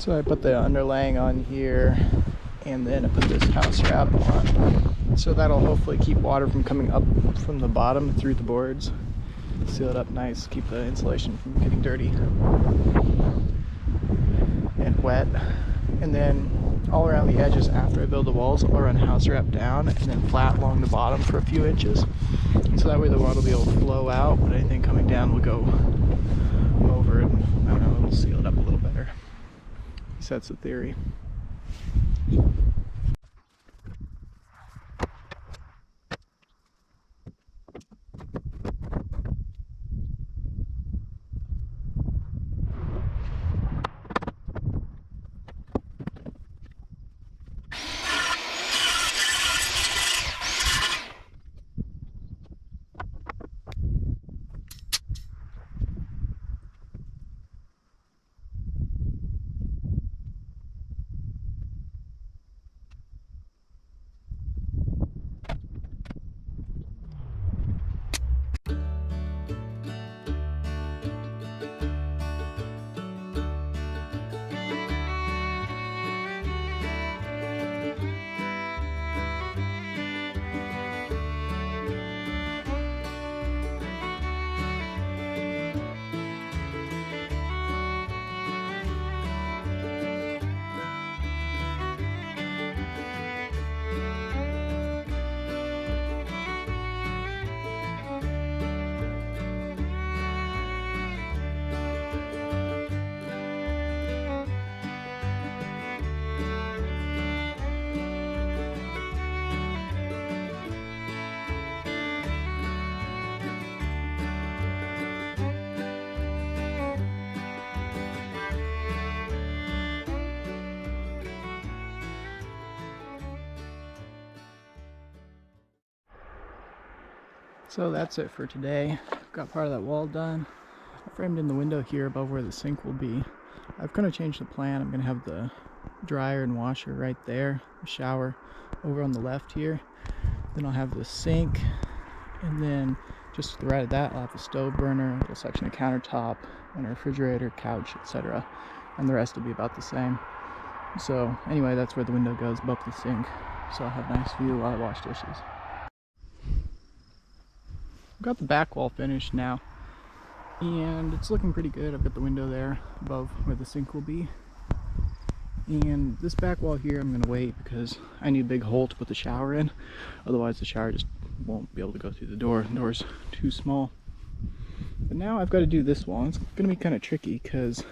So I put the underlaying on here, and then I put this house wrap on. So that'll hopefully keep water from coming up from the bottom through the boards. Seal it up nice, keep the insulation from getting dirty and wet. And then all around the edges after I build the walls, I'll run house wrap down and then flat along the bottom for a few inches. So that way the water will be able to flow out, but anything coming down will go over and, I don't know, it'll seal it up a little better. At least that's the theory. So that's it for today. Got part of that wall done. I framed in the window here above where the sink will be. I've kind of changed the plan. I'm going to have the dryer and washer right there, the shower over on the left here. Then I'll have the sink, and then just to the right of that I'll have the stove burner, a little section of countertop, and a refrigerator, couch, etc. And the rest will be about the same. So anyway, that's where the window goes, above the sink. So I'll have a nice view while I wash dishes. I've got the back wall finished now, and it's looking pretty good. I've got the window there above where the sink will be. And this back wall here, I'm going to wait because I need a big hole to put the shower in. Otherwise the shower just won't be able to go through the door. The door's too small. But now I've got to do this wall. It's going to be kind of tricky because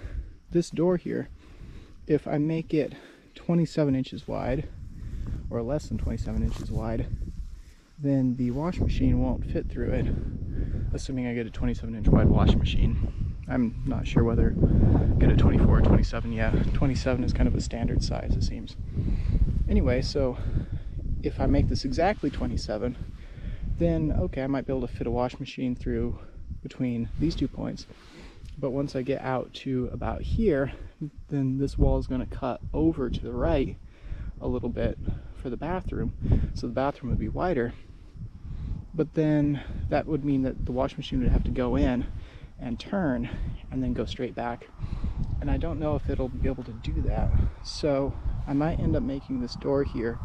this door here, if I make it 27 inches wide, or less than 27 inches wide, then the washing machine won't fit through it, assuming I get a 27-inch wide washing machine. I'm not sure whether I get a 24 or 27 yet. 27 is kind of a standard size, it seems. Anyway, so if I make this exactly 27, then okay, I might be able to fit a washing machine through between these 2 points. But once I get out to about here, then this wall is going to cut over to the right a little bit for the bathroom, so the bathroom would be wider. But then that would mean that the washing machine would have to go in and turn and then go straight back, and I don't know if it'll be able to do that. So I might end up making this door here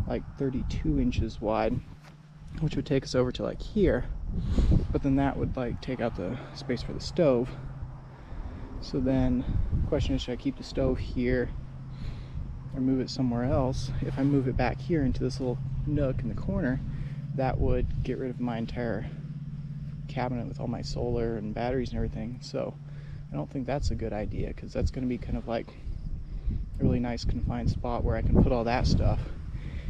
like 32 inches wide, which would take us over to like here, but then that would like take out the space for the stove. So then the question is, should I keep the stove here or move it somewhere else? If I move it back here into this little nook in the corner, that would get rid of my entire cabinet with all my solar and batteries and everything. So I don't think that's a good idea, because that's going to be kind of like a really nice confined spot where I can put all that stuff.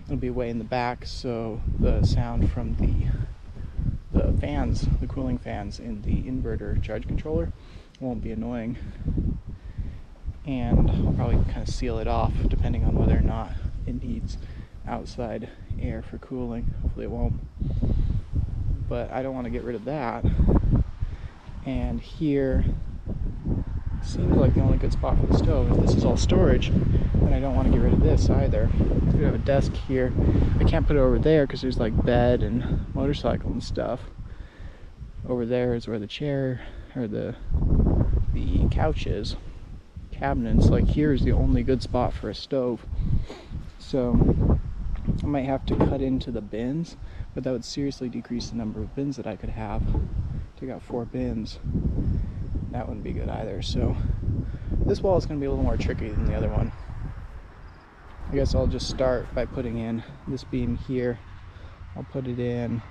It'll be way in the back, so the sound from the fans, the cooling fans in the inverter charge controller, won't be annoying. And I'll probably kind of seal it off depending on whether or not it needs outside air for cooling. Hopefully it won't. But I don't want to get rid of that. And here seems like the only good spot for the stove. If this is all storage, then I don't want to get rid of this either. We have a desk here. I can't put it over there because there's like bed and motorcycle and stuff. Over there is where the chair or the couch is. cabinets. Like here is the only good spot for a stove. So I might have to cut into the bins, but that would seriously decrease the number of bins that I could have. Take out 4 bins. That wouldn't be good either. So this wall is going to be a little more tricky than the other one. I guess I'll just start by putting in this beam here. I'll put it in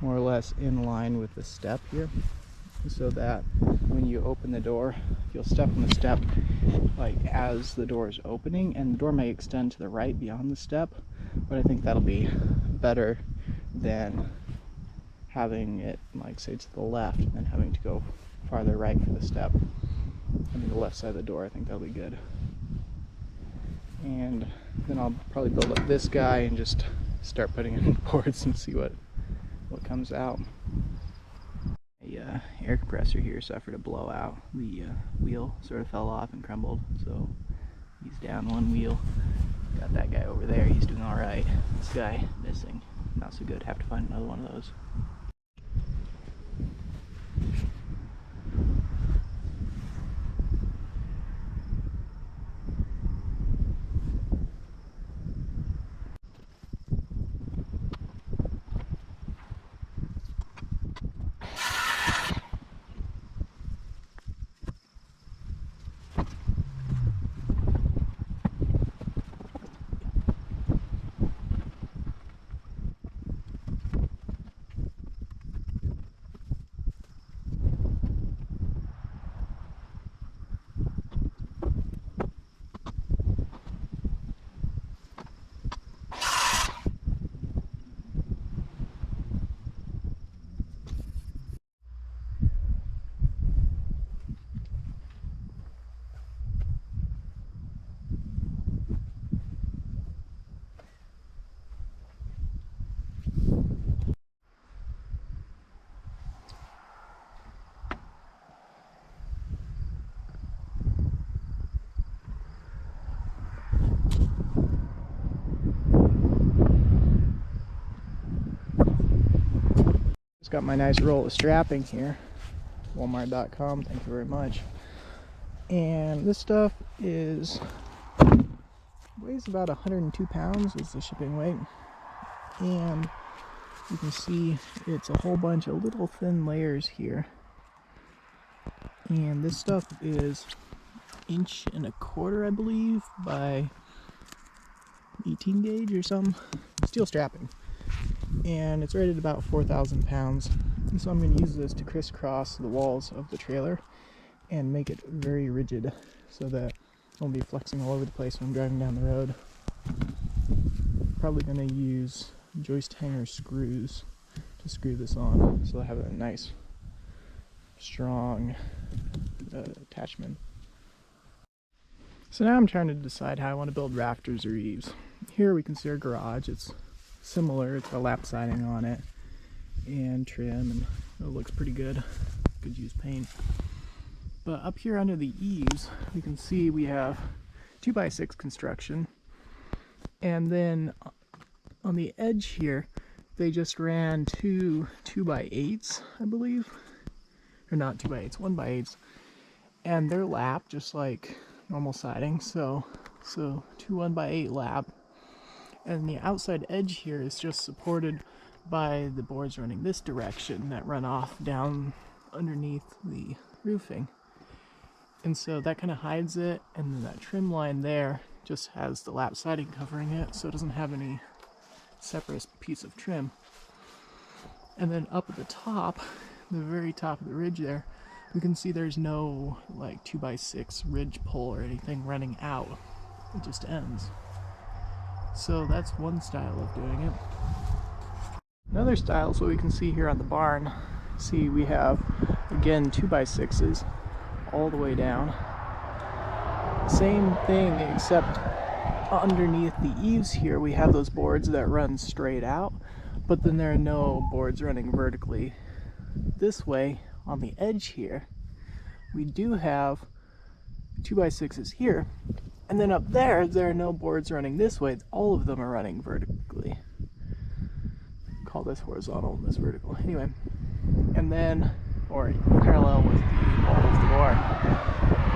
more or less in line with the step here, so that when you open the door, you'll step on the step like as the door is opening, and the door may extend to the right beyond the step, but I think that'll be better than having it like say to the left and then having to go farther right for the step. I think the left side of the door, I think that'll be good. And then I'll probably build up this guy and just start putting in boards and see what comes out. A air compressor here suffered a blowout. The wheel sort of fell off and crumbled, so he's down one wheel. Got that guy over there, he's doing alright. This guy missing, not so good. Have to find another one of those. Just got my nice roll of strapping here, walmart.com, thank you very much. And this stuff weighs about 102 pounds is the shipping weight. And you can see it's a whole bunch of little thin layers here. And this stuff is 1.25 inches, I believe, by 18 gauge or some steel strapping. And it's rated about 4,000 pounds. And so I'm going to use this to crisscross the walls of the trailer and make it very rigid so that it won't be flexing all over the place when I'm driving down the road. Probably going to use joist hanger screws to screw this on so I have a nice strong attachment. So now I'm trying to decide how I want to build rafters or eaves. Here we can see our garage. It's similar. It's got lap siding on it and trim, and it looks pretty good. Could use paint. But up here under the eaves, we can see we have 2x6 construction, and then on the edge here, they just ran two 2x8s, I believe, or not 2x8s, 1x8s, and they're lap just like normal siding. So 2 1x8 lap. And the outside edge here is just supported by the boards running this direction that run off down underneath the roofing. And so that kind of hides it, and then that trim line there just has the lap siding covering it, so it doesn't have any separate piece of trim. And then up at the top, the very top of the ridge there, we can see there's no like 2x6 ridge pole or anything running out. It just ends. So that's one style of doing it. Another style is what we can see here on the barn. See, we have, again, 2x6s all the way down. Same thing, except underneath the eaves here, we have those boards that run straight out, but then there are no boards running vertically this way. On the edge here, we do have 2x6s here. And then up there are no boards running this way. All of them are running vertically. Call this horizontal and this vertical. Anyway, and then or parallel with the wall of the door.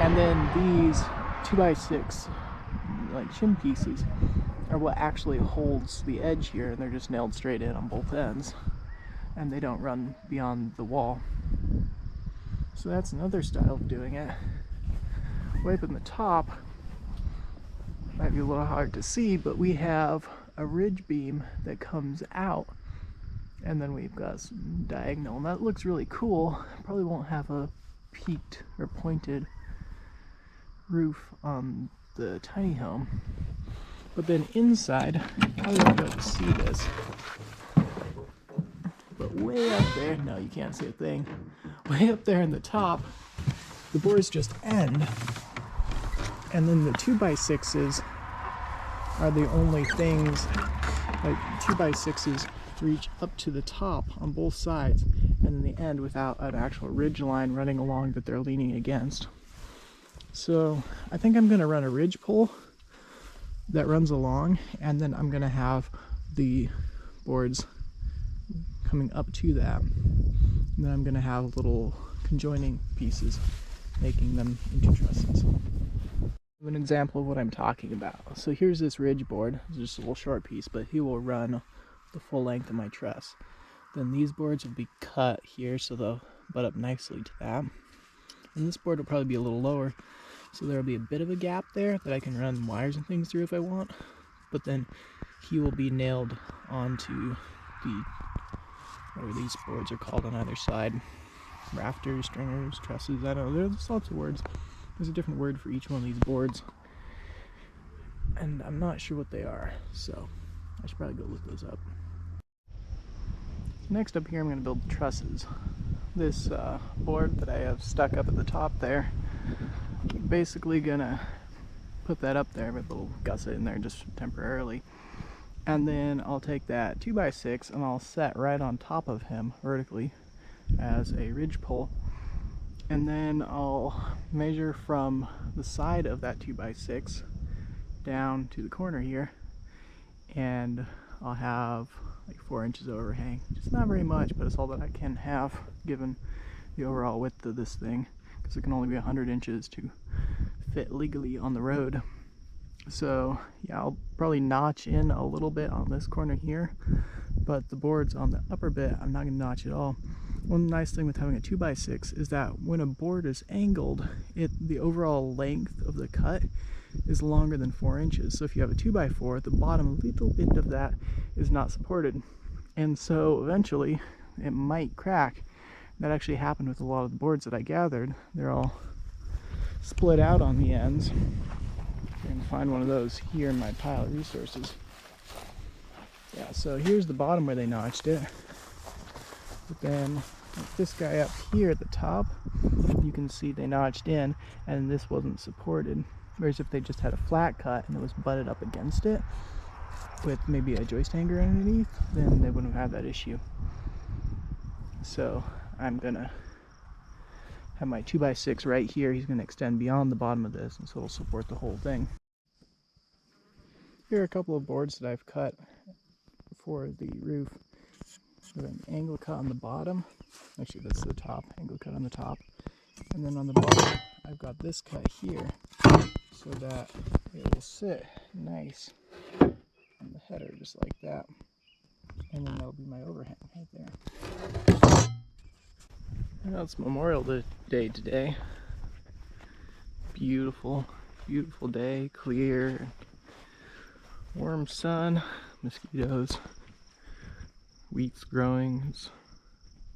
And then these 2x6 like shim pieces are what actually holds the edge here, and they're just nailed straight in on both ends, and they don't run beyond the wall. So that's another style of doing it. Way up in the top, might be a little hard to see, but we have a ridge beam that comes out, and then we've got some diagonal, and that looks really cool. Probably won't have a peaked or pointed roof on the tiny home. But then inside, I won't be able to see this, but way up there, no, you can't see a thing. Way up there in the top, the boards just end, and then the 2x6s are the only things, like 2x6s reach up to the top on both sides, and then they end without an actual ridge line running along that they're leaning against. So I think I'm going to run a ridge pole that runs along, and then I'm going to have the boards coming up to that, and then I'm going to have little conjoining pieces making them into trusses. An example of what I'm talking about. So here's this ridge board. It's just a little short piece, but he will run the full length of my truss. Then these boards will be cut here, so they'll butt up nicely to that. And this board will probably be a little lower, so there'll be a bit of a gap there that I can run wires and things through if I want. But then he will be nailed onto the, whatever these boards are called on either side. Rafters, stringers, trusses, I don't know, there's lots of words. There's a different word for each one of these boards, and I'm not sure what they are, so I should probably go look those up. Next up here, I'm going to build the trusses. This board that I have stuck up at the top there, I'm basically going to put that up there with a little gusset in there just temporarily, and then I'll take that 2x6 and I'll set right on top of him vertically as a ridge pole. And then I'll measure from the side of that 2x6 down to the corner here, and I'll have like 4 inches overhang. It's not very much, but it's all that I can have given the overall width of this thing, because it can only be 100 inches to fit legally on the road. So yeah, I'll probably notch in a little bit on this corner here, but the boards on the upper bit, I'm not going to notch at all. One nice thing with having a 2x6 is that when a board is angled, the overall length of the cut is longer than 4 inches. So if you have a 2x4, the bottom little bit of that is not supported. And so eventually it might crack. That actually happened with a lot of the boards that I gathered. They're all split out on the ends. I can find one of those here in my pile of resources. Yeah, so here's the bottom where they notched it. But then like this guy up here at the top, you can see they notched in, and this wasn't supported. Whereas if they just had a flat cut and it was butted up against it with maybe a joist hanger underneath, then they wouldn't have had that issue. So I'm gonna have my 2x6 right here. He's gonna extend beyond the bottom of this, and so it'll support the whole thing. Here are a couple of boards that I've cut for the roof. With an angle cut on the bottom. Actually, that's the top, angle cut on the top. And then on the bottom, I've got this cut here, so that it will sit nice on the header, just like that. And then that'll be my overhang right there. Well, it's Memorial Day today. Beautiful, beautiful day, clear, warm sun, mosquitoes. Wheat's growing, it's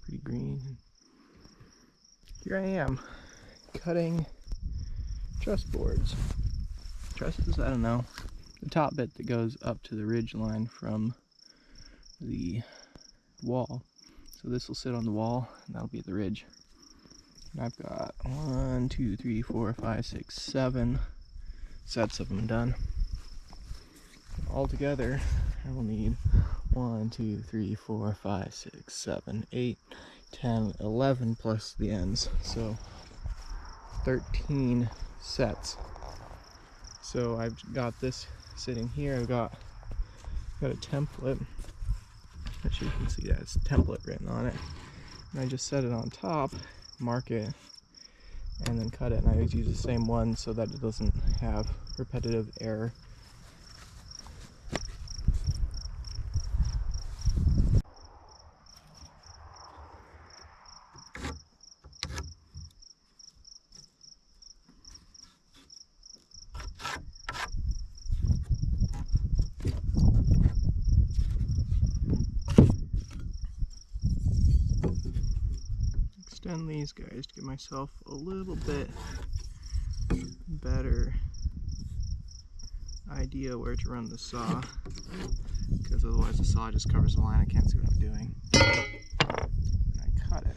pretty green. Here I am, cutting truss boards. Trusses, I don't know. The top bit that goes up to the ridge line from the wall. So this will sit on the wall, and that'll be at the ridge. And I've got 1, 2, 3, 4, 5, 6, 7 sets of them done. All together, I will need 1, 2, 3, 4, 5, 6, 7, 8, 10, 11 plus the ends. So 13 sets. So I've got this sitting here. I've got a template. Not sure you can see that. It's a template written on it. And I just set it on top, mark it, and then cut it. And I always use the same one so that it doesn't have repetitive error. Extend these guys to give myself a little bit better idea where to run the saw, because otherwise the saw just covers the line. I can't see what I'm doing. And I cut it.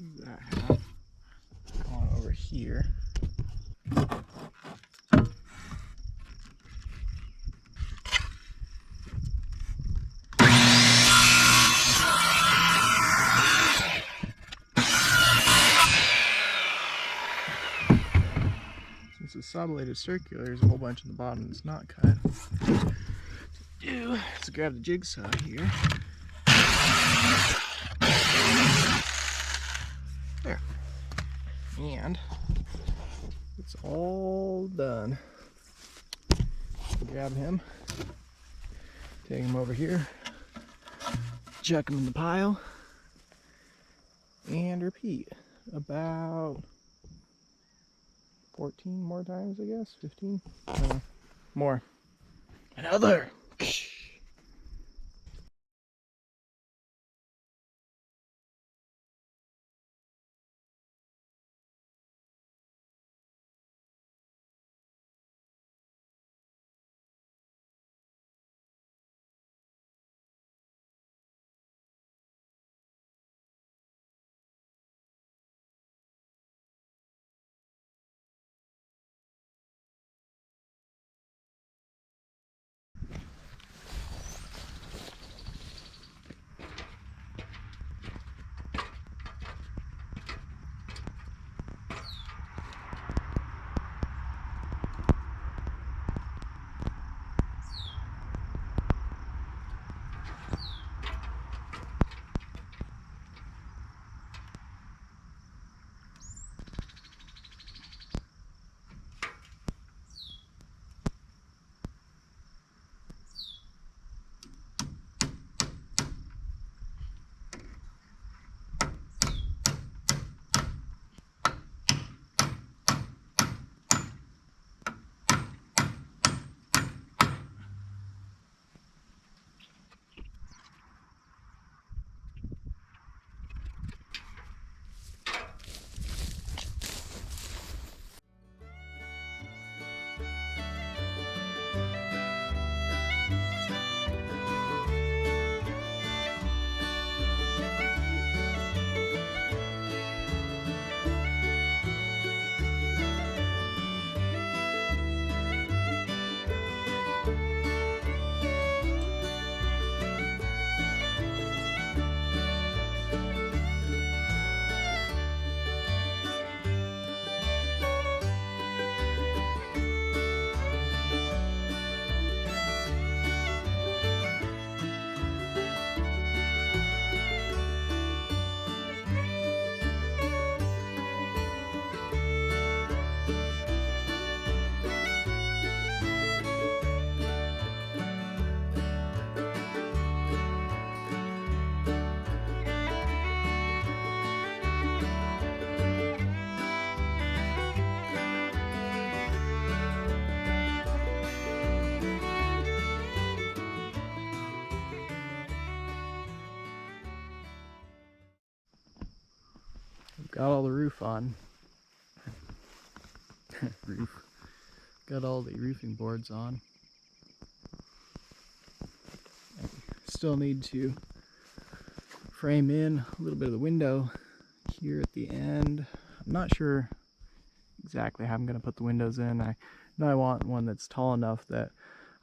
Move that half. Go on over here. Since the saw blade is circular, there's a whole bunch in the bottom that's not cut. Let's grab the jigsaw here. There. And it's all done. Grab him, take him over here, chuck him in the pile, and repeat about 14 more times, I guess. 15? More. Another! Got all the roof on. Roof. Got all the roofing boards on. I still need to frame in a little bit of the window here at the end. I'm not sure exactly how I'm going to put the windows in. I know I want one that's tall enough that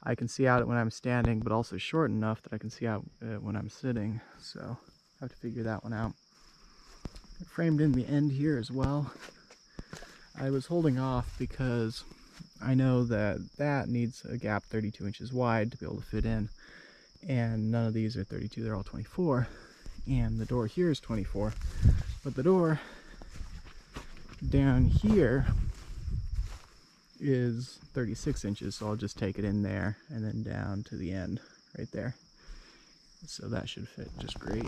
I can see out it when I'm standing, but also short enough that I can see out it when I'm sitting. So I have to figure that one out. It framed in the end here as well. I was holding off because I know that that needs a gap 32 inches wide to be able to fit in, and none of these are 32, they're all 24, and the door here is 24, but the door down here is 36 inches, so I'll just take it in there and then down to the end right there. So that should fit just great.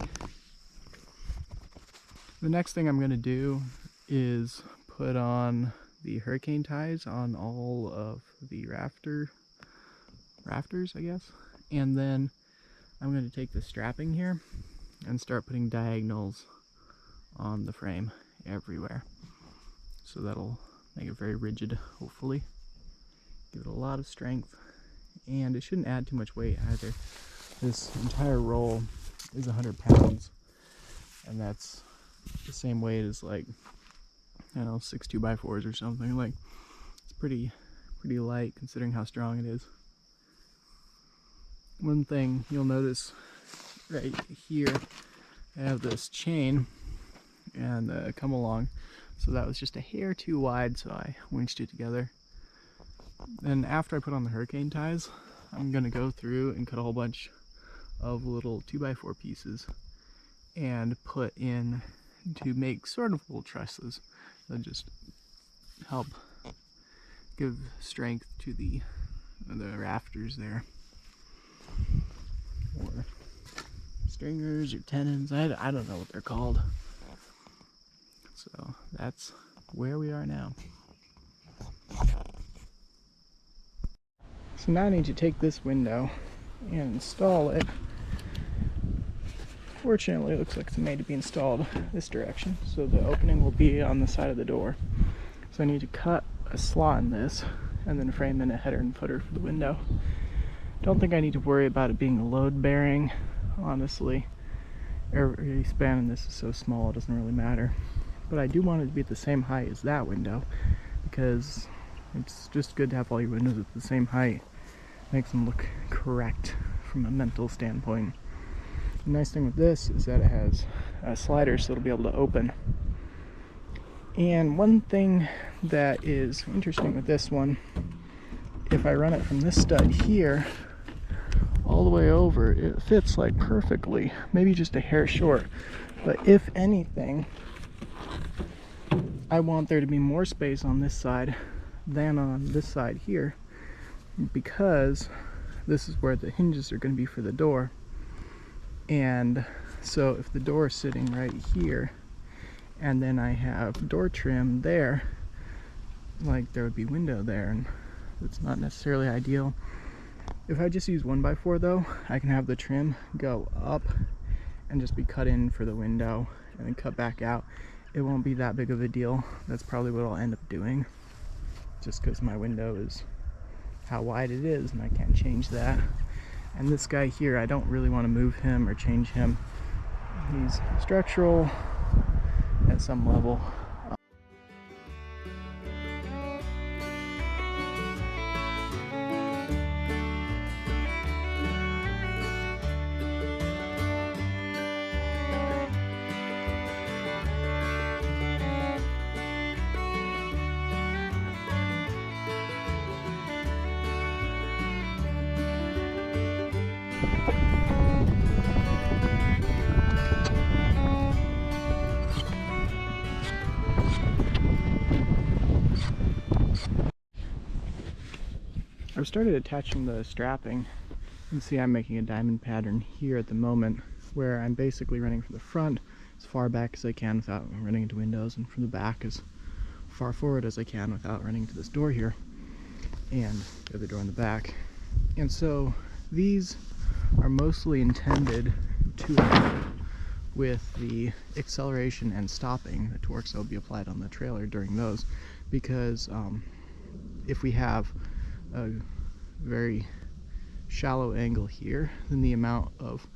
The next thing I'm going to do is put on the hurricane ties on all of the rafters, I guess. And then I'm going to take the strapping here and start putting diagonals on the frame everywhere. So that'll make it very rigid, hopefully. Give it a lot of strength. And it shouldn't add too much weight either. This entire roll is 100 pounds. And that's the same weight as, like, I don't know, 6 2x4s or something. Like, it's pretty light considering how strong it is. One thing you'll notice right here, I have this chain and come along, so that was just a hair too wide, so I winched it together. Then after I put on the hurricane ties, I'm gonna go through and cut a whole bunch of little 2x4 pieces and put in to make sort of little trusses that just help give strength to the rafters there, or stringers or tenons. I don't know what they're called. So that's where we are now. So now I need to take this window and install it. Fortunately, it looks like it's made to be installed this direction, so the opening will be on the side of the door. So I need to cut a slot in this and then frame in a header and footer for the window. Don't think I need to worry about it being load bearing, honestly. Every span in this is so small it doesn't really matter. But I do want it to be at the same height as that window, because it's just good to have all your windows at the same height. Makes them look correct from a mental standpoint. The nice thing with this is that it has a slider, so it'll be able to open. And one thing that is interesting with this one, if I run it from this stud here all the way over, it fits like perfectly, maybe just a hair short. But if anything, I want there to be more space on this side than on this side here, because this is where the hinges are going to be for the door. And so if the door is sitting right here and then I have door trim there, like there would be window there, and it's not necessarily ideal. If I just use 1x4 though, I can have the trim go up and just be cut in for the window and then cut back out. It won't be that big of a deal. That's probably what I'll end up doing, just because my window is how wide it is and I can't change that. And this guy here, I don't really want to move him or change him. He's structural at some level. I've started attaching the strapping. You can see I'm making a diamond pattern here at the moment, where I'm basically running from the front as far back as I can without running into windows, and from the back as far forward as I can without running into this door here and the other door in the back. And so these are mostly intended to help with the acceleration and stopping, the torques that will be applied on the trailer during those, because if we have a very shallow angle here, then the amount of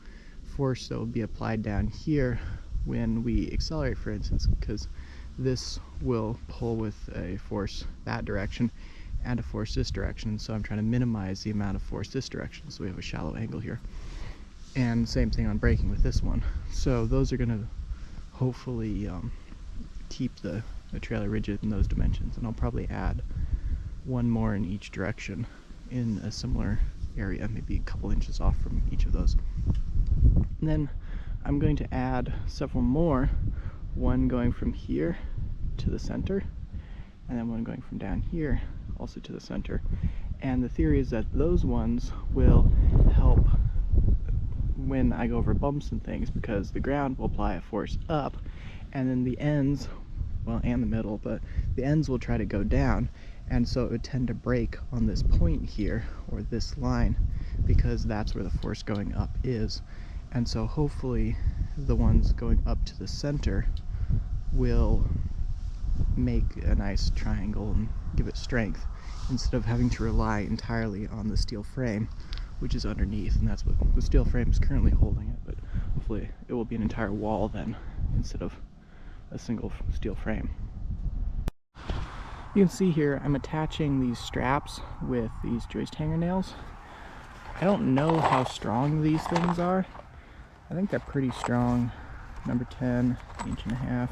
force that will be applied down here when we accelerate, for instance, because this will pull with a force that direction, and a force this direction, so I'm trying to minimize the amount of force this direction, so we have a shallow angle here. And same thing on braking with this one. So those are going to hopefully keep the trailer rigid in those dimensions, and I'll probably add one more in each direction in a similar area, maybe a couple inches off from each of those. And then I'm going to add several more, one going from here to the center, and then one going from down here also to the center. And the theory is that those ones will help when I go over bumps and things, because the ground will apply a force up, and then the ends, well, and the middle, but the ends will try to go down, and so it would tend to break on this point here, or this line, because that's where the force going up is. And so hopefully the ones going up to the center will make a nice triangle and give it strength, instead of having to rely entirely on the steel frame, which is underneath, and that's what the steel frame is currently holding it, but hopefully it will be an entire wall then, instead of a single steel frame. You can see here I'm attaching these straps with these joist hanger nails. I don't know how strong these things are. I think they're pretty strong. Number 10, 1.5 inches.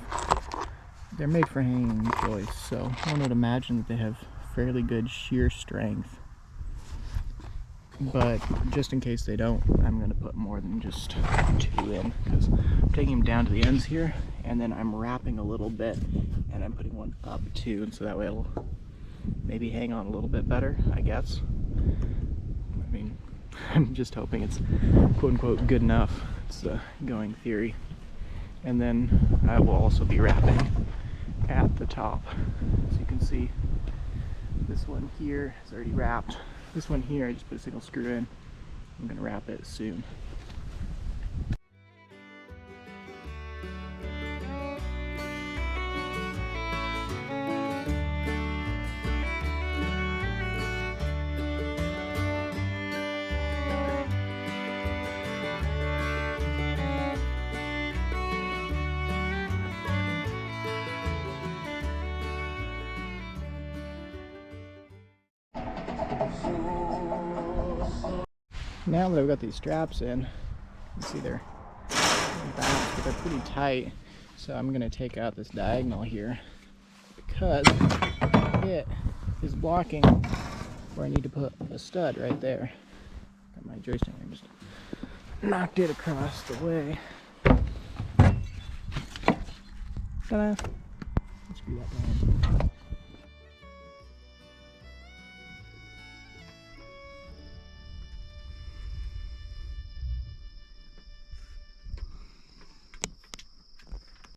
They're made for hanging joists, so one would imagine that they have fairly good shear strength. But just in case they don't, I'm going to put more than just 2 in, because I'm taking them down to the ends here, and then I'm wrapping a little bit, and I'm putting one up too, and so that way it'll maybe hang on a little bit better, I guess. I mean, I'm just hoping it's quote-unquote good enough. It's the going theory. And then I will also be wrapping at the top. So you can see this one here is already wrapped. This one here, I just put a single screw in. I'm going to wrap it soon. Now that I've got these straps in, you can see they're balanced, but they're pretty tight. So I'm going to take out this diagonal here, because it is blocking where I need to put a stud right there. Got my joystick and just knocked it across the way. Ta-da! Let's screw that down.